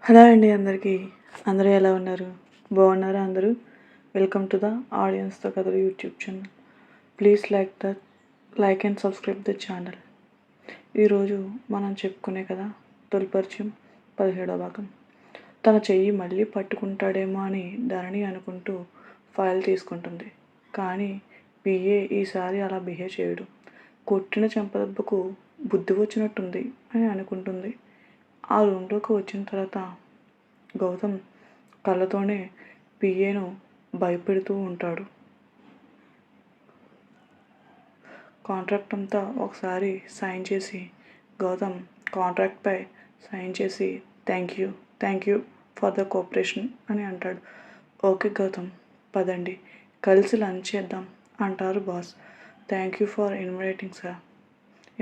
Hello అండి అందరికీ. అందరూ ఎలా ఉన్నారు? బాగున్నారా అందరూ? వెల్కమ్ టు ద ఆడియన్స్‌తో కథలు YouTube channel. Please like and subscribe the channel. ఈరోజు మనం చెప్పుకునే కథ తొలి పరిచయం 17వ భాగం. తన చెయ్యి మళ్ళీ పట్టుకుంటాడేమో అని ధరణి అనుకుంటూ ఫైల్ తీసుకుంటుంది. కానీ పిఏ ఈసారి అలా బిహేవ్ చేయడు. కొట్టిన చెంపదెబ్బకు బుద్ధి వచ్చినట్టుంది అని అనుకుంటుంది. ఆ రూమ్లోకి వచ్చిన తర్వాత గౌతమ్ కళ్ళతోనే పిఏను భయపెడుతూ ఉంటాడు. కాంట్రాక్ట్ అంతా ఒకసారి సైన్ చేసి గౌతమ్ కాంట్రాక్ట్పై సైన్ చేసి thank you for the cooperation అని అంటాడు. ఓకే గౌతమ్, పదండి కలిసి లంచ్ చేద్దాం అంటారు boss. Thank you for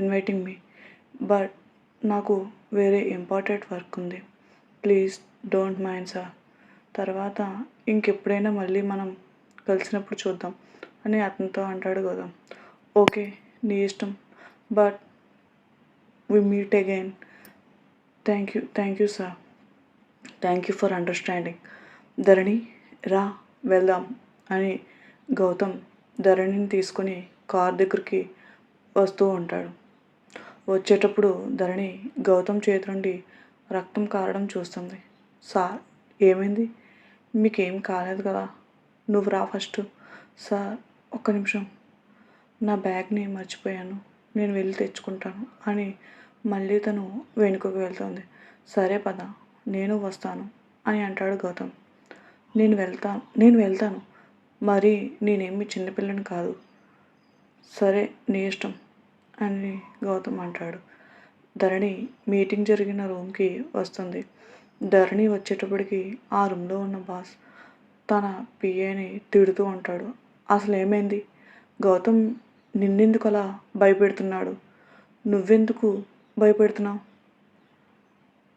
inviting me, but నాకు వేరే ఇంపార్టెంట్ వర్క్ ఉంది. Please don't mind sir. తర్వాత ఇంకెప్పుడైనా మళ్ళీ మనం కలిసినప్పుడు చూద్దాం అని అతనితో అంటాడు గౌతమ్. ఓకే, నీ ఇష్టం, but we meet again. Thank you sir. Thank you for understanding. Dharani రా వెళ్దాం అని గౌతమ్ ధరణిని తీసుకొని కార్ దగ్గరికి వస్తూ ఉంటాడు. వచ్చేటప్పుడు ధరణి గౌతమ్ చేతి నుండి రక్తం కారడం చూస్తుంది. సార్, ఏమైంది? మీకేం కాలేదు కదా? నువ్వు రా ఫస్ట్. సార్, ఒక్క నిమిషం, నా బ్యాగ్ని మర్చిపోయాను, నేను వెళ్ళి తెచ్చుకుంటాను అని మళ్ళీ తను వెనుకకు వెళ్తుంది. సరే పద, నేను వస్తాను అని అంటాడు గౌతమ్. నేను వెళ్తాను, మరి నేనేమి చిన్నపిల్లని కాదు. సరే, నీ ఇష్టం అని గౌతమ్ అంటాడు. ధరణి మీటింగ్ జరిగిన రూమ్కి వస్తుంది. ధరణి వచ్చేటప్పటికి ఆ రూమ్లో ఉన్న బాస్ తన పిఏని తిడుతూ ఉంటాడు. అసలు ఏమైంది? గౌతమ్ నిన్నెందుకు అలా భయపెడుతున్నాడు? నువ్వెందుకు భయపెడుతున్నావు?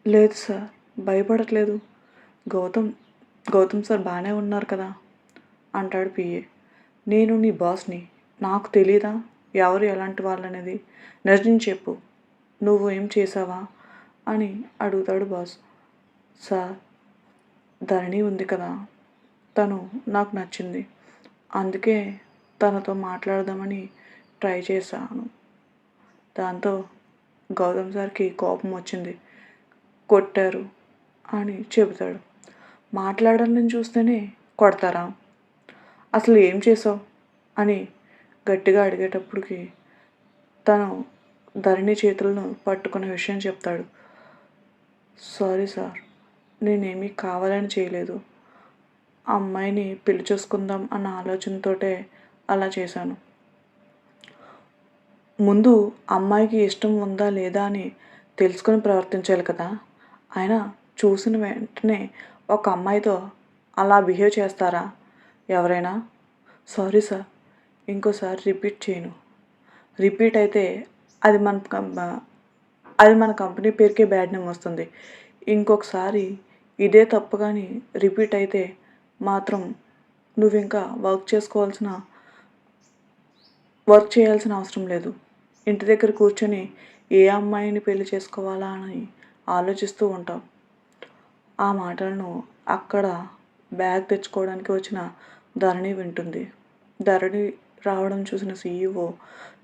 లేదు సార్, భయపడట్లేదు. గౌతమ్ సార్ బాగానే ఉన్నారు కదా అంటాడు పిఏ. నేను నీ బాస్ని, నాకు తెలీదా ఎవరు ఎలాంటి వాళ్ళనేది? నిజం చెప్పు, నువ్వు ఏం చేసావా అని అడుగుతాడు బాస్. సార్, ధరణి ఉంది కదా, తను నాకు నచ్చింది, అందుకే తనతో మాట్లాడదామని ట్రై చేశాను. దాంతో గౌతమ్ సార్కి కోపం వచ్చింది, కొట్టారు అని చెబుతాడు. మాట్లాడాలని చూస్తేనే కొడతారా? అసలు ఏం చేసావు అని గట్టిగా అడిగేటప్పటికి తను ధరణి చేతులను పట్టుకునే విషయం చెప్తాడు. సారీ సార్, నేనేమీ కావాలని చేయలేదు. ఆ అమ్మాయిని పెళ్లి చేసుకుందాం అన్న ఆలోచనతోటే అలా చేశాను. ముందు అమ్మాయికి ఇష్టం ఉందా లేదా అని తెలుసుకొని ప్రవర్తించాలి కదా. అయినా చూసిన వెంటనే ఒక అమ్మాయితో అలా బిహేవ్ చేస్తారా ఎవరైనా? సారీ సార్, ఇంకోసారి రిపీట్ చేయను. రిపీట్ అయితే అది మన కంపెనీ పేరుకే బ్యాడ్ నేమ్ వస్తుంది. ఇంకొకసారి ఇదే తప్పు కానీ రిపీట్ అయితే మాత్రం నువ్వు ఇంకా వర్క్ చేయాల్సిన అవసరం లేదు. ఇంటి దగ్గర కూర్చొని ఏ అమ్మాయిని పెళ్లి చేసుకోవాలా అని ఆలోచిస్తూ ఉంటాం. ఆ మాటలను అక్కడ బ్యాగ్ తెచ్చుకోవడానికి వచ్చిన ధరణి వింటుంది. ధరణి రావడం చూసిన సీఈఓ,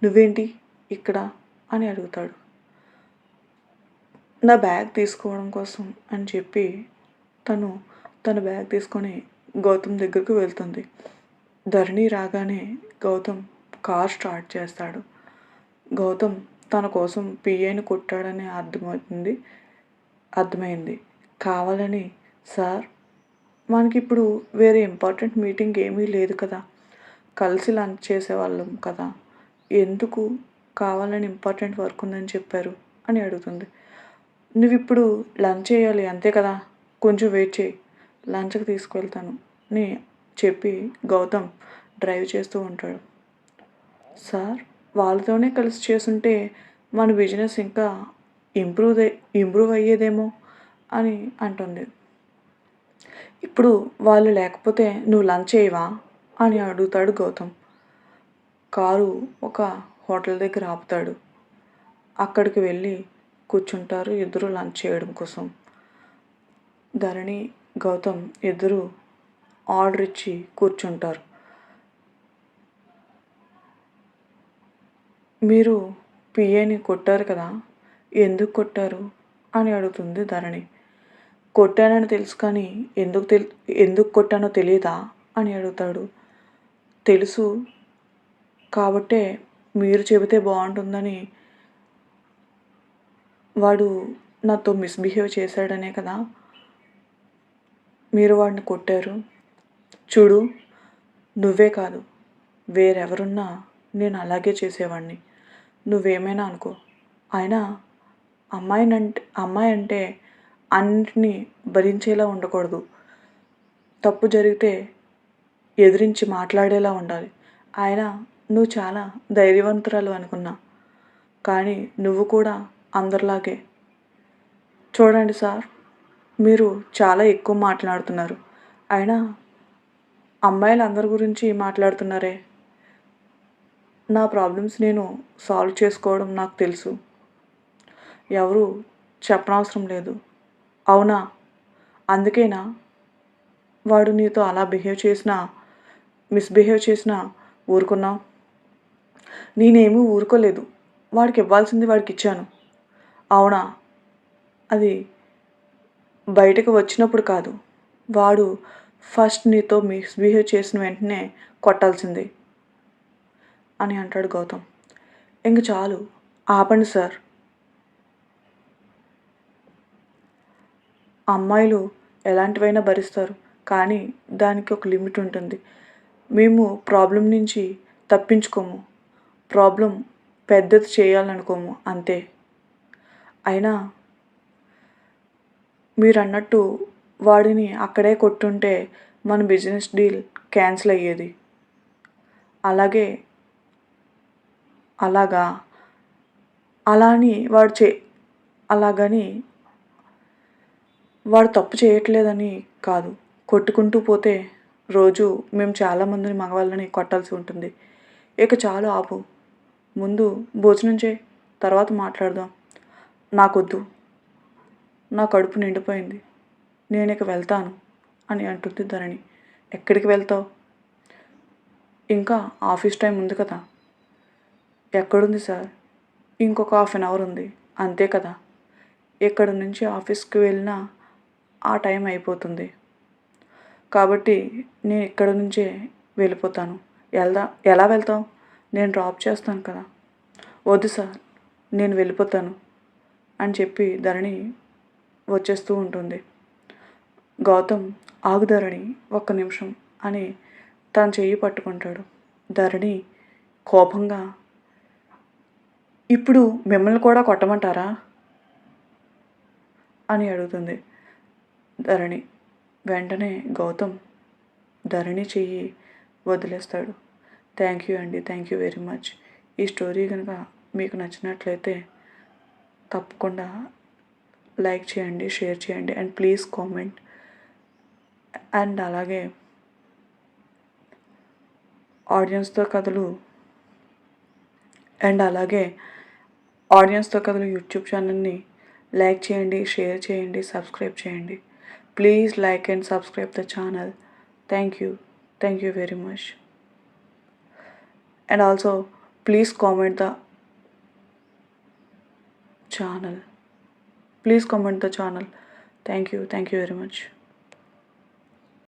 నువ్వేంటి ఇక్కడ అని అడుగుతాడు. నా బ్యాగ్ తీసుకోవడం కోసం అని చెప్పి తన బ్యాగ్ తీసుకొని గౌతమ్ దగ్గరకు వెళ్తుంది. ధరణి రాగానే గౌతమ్ కార్ స్టార్ట్ చేస్తాడు. గౌతమ్ తన కోసం పిఏని కొట్టాడని అర్థమైంది. కావాలని, సార్, మనకిప్పుడు వేరే ఇంపార్టెంట్ మీటింగ్ ఏమీ లేదు కదా, కలిసి లంచ్ చేసేవాళ్ళం కదా, ఎందుకు కావాలని ఇంపార్టెంట్ వర్క్ ఉందని చెప్పారు అని అడుగుతుంది. నువ్వు ఇప్పుడు లంచ్ చేయాలి అంతే కదా, కొంచెం వెయిట్ చేయి, లంచ్కి తీసుకువెళ్తాను అని చెప్పి గౌతమ్ డ్రైవ్ చేస్తూ ఉంటాడు. సార్, వాళ్ళతోనే కలిసి చేసుంటే మన బిజినెస్ ఇంకా ఇంప్రూవ్ అయ్యేదేమో అని అంటుంది. ఇప్పుడు వాళ్ళు లేకపోతే నువ్వు లంచ్ చేయవా అని అడుగుతాడు గౌతమ్. కారు ఒక హోటల్ దగ్గర ఆపుతాడు. అక్కడికి వెళ్ళి కూర్చుంటారు ఇద్దరు లంచ్ చేయడం కోసం. ధరణి, గౌతమ్ ఇద్దరు ఆర్డర్ ఇచ్చి కూర్చుంటారు. మీరు పిఏని కొట్టారు కదా, ఎందుకు కొట్టారు అని అడుగుతుంది ధరణి. కొట్టానని తెలుసు కానీ ఎందుకు కొట్టానో తెలియదా అని అడుగుతాడు. తెలుసు కాబట్టే మీరు చెబితే బాగుంటుందని వాడు నాతో మిస్బిహేవ్ చేశాడనే కదా మీరు వాడిని కొట్టారు. చూడు, నువ్వే కాదు వేరెవరున్నా నేను అలాగే చేసేవాడిని. నువ్వేమైనా అనుకో, అయినా అమ్మాయి అంటే అన్నిటినీ భరించేలా ఉండకూడదు. తప్పు జరిగితే ఎదిరించి మాట్లాడేలా ఉండాలి. అయినా నువ్వు చాలా ధైర్యవంతురాలు అనుకున్నా, కానీ నువ్వు కూడా అందరిలాగే. చూడండి సార్, మీరు చాలా ఎక్కువ మాట్లాడుతున్నారు. అయినా అమ్మాయిలు అందరి గురించి మాట్లాడుతున్నారే. నా ప్రాబ్లమ్స్ నేను సాల్వ్ చేసుకోవడం నాకు తెలుసు. ఎవరు చెప్పనవసరం లేదు. అవునా? అందుకేనా వాడు నీతో అలా మిస్బిహేవ్ చేసినా ఊరుకున్నావు? నేనేమీ ఊరుకోలేదు. వాడికి ఇవ్వాల్సింది వాడికి ఇచ్చాను. అవునా? అది బయటకు వచ్చినప్పుడు కాదు. వాడు ఫస్ట్ నీతో మిస్బిహేవ్ చేసిన వెంటనే కొట్టాల్సింది అని అంటాడు గౌతమ్. ఇంక చాలు, ఆపండి సార్. అమ్మాయిలు ఎలాంటివైనా భరిస్తారు, కానీ దానికి ఒక లిమిట్ ఉంటుంది. మేము ప్రాబ్లం నుంచి తప్పించుకోము, ప్రాబ్లం పెద్దది చేయాలనుకోము, అంతే. అయినా మీరన్నట్టు వాడిని అక్కడే కొట్టుంటే మన బిజినెస్ డీల్ క్యాన్సిల్ అయ్యేది. అలాగా అలాగని వాడు తప్పు చేయట్లేదని కాదు. కొట్టుకుంటూ పోతే రోజు మేము చాలామందిని మగవాళ్ళని కొట్టాల్సి ఉంటుంది. ఇక చాలు, ఆపు. ముందు భోజనం చేయి, తర్వాత మాట్లాడదాం. నాకొద్దు, నా కడుపు నిండిపోయింది, నేను ఇక వెళ్తాను అని అంటుంది ధరణి. ఎక్కడికి వెళ్తావు? ఇంకా ఆఫీస్ టైం ఉంది కదా. ఎక్కడుంది సార్? ఇంకొక 1/2 అవర్ ఉంది, అంతే కదా. ఇక్కడ నుంచి ఆఫీస్కి వెళ్ళినా ఆ టైం అయిపోతుంది. కాబట్టి నేను ఇక్కడ నుంచే వెళ్ళిపోతాను. ఎలా వెళ్తావు? నేను డ్రాప్ చేస్తాను కదా. వద్దు సార్, నేను వెళ్ళిపోతాను అని చెప్పి ధరణి వచ్చేస్తూ ఉంటుంది. గౌతమ్, ఆగు ధరణి, ఒక్క నిమిషం అని తన చెయ్యి పట్టుకుంటాడు. ధరణి కోపంగా, ఇప్పుడు మిమ్మల్ని కూడా కొట్టమంటారా అని అడుగుతుంది ధరణి. వెంటనే గౌతమ్ ధరణి చెయ్యి వదిలేస్తాడు. థ్యాంక్ యూ అండి, థ్యాంక్ యూ వెరీ మచ్. ఈ స్టోరీ కనుక మీకు నచ్చినట్లయితే తప్పకుండా లైక్ చేయండి, షేర్ చేయండి, అండ్ ప్లీజ్ కామెంట్. అండ్ అలాగే ఆడియన్స్తో కథలు యూట్యూబ్ ఛానల్ని లైక్ చేయండి, షేర్ చేయండి, సబ్స్క్రైబ్ చేయండి. Please like and subscribe the channel. Thank you very much. And also please comment the channel. Thank you very much.